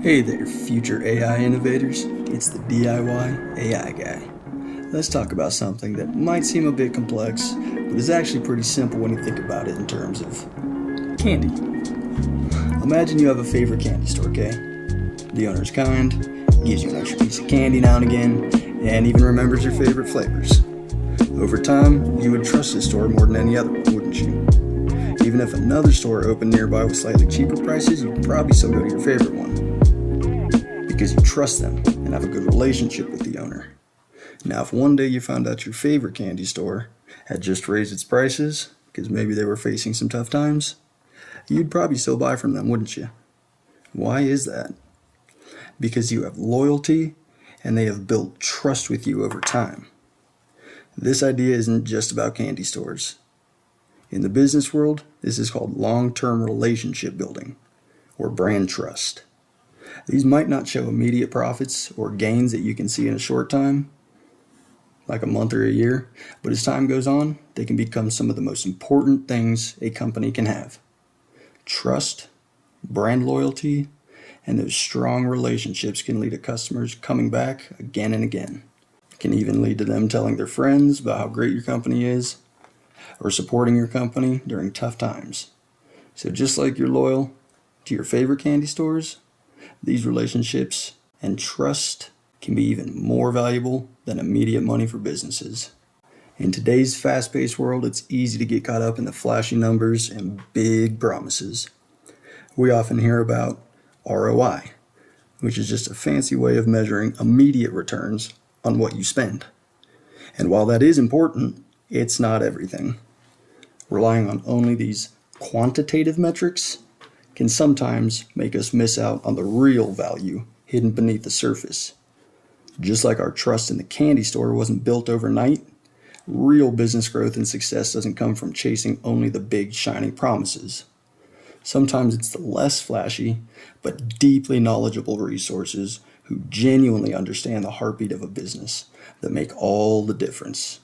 Hey there, future AI innovators. It's the DIY AI guy. Let's talk about something that might seem a bit complex, but is actually pretty simple when you think about it in terms of candy. Imagine you have a favorite candy store, okay? The owner's kind, gives you an extra piece of candy now and again, and even remembers your favorite flavors. Over time, you would trust this store more than any other one, wouldn't you? Even if another store opened nearby with slightly cheaper prices, you'd probably still go to your favorite one because you trust them and have a good relationship with the owner. Now, if one day you found out your favorite candy store had just raised its prices because maybe they were facing some tough times, you'd probably still buy from them, wouldn't you? Why is that? Because you have loyalty and they have built trust with you over time. This idea isn't just about candy stores. In the business world, this is called long-term relationship building, or brand trust. These might not show immediate profits or gains that you can see in a short time, like a month or a year, but as time goes on, they can become some of the most important things a company can have. Trust, brand loyalty, and those strong relationships can lead to customers coming back again and again. It can even lead to them telling their friends about how great your company is, or supporting your company during tough times. So just like you're loyal to your favorite candy stores, these relationships and trust can be even more valuable than immediate money for businesses. In today's fast-paced world, it's easy to get caught up in the flashy numbers and big promises. We often hear about ROI, which is just a fancy way of measuring immediate returns on what you spend. And while that is important, it's not everything. Relying on only these quantitative metrics can sometimes make us miss out on the real value hidden beneath the surface. Just like our trust in the candy store wasn't built overnight, real business growth and success doesn't come from chasing only the big shining promises. Sometimes it's the less flashy, but deeply knowledgeable resources who genuinely understand the heartbeat of a business that make all the difference.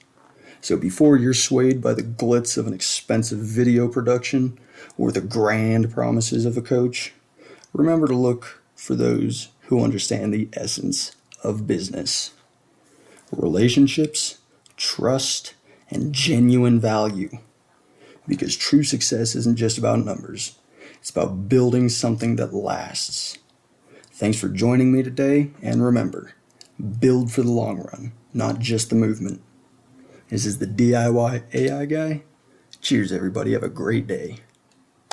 So before you're swayed by the glitz of an expensive video production or the grand promises of a coach, remember to look for those who understand the essence of business. Relationships, trust, and genuine value. Because true success isn't just about numbers. It's about building something that lasts. Thanks for joining me today, and remember, build for the long run, not just the movement. This is the DIY AI guy. Cheers, everybody. Have a great day.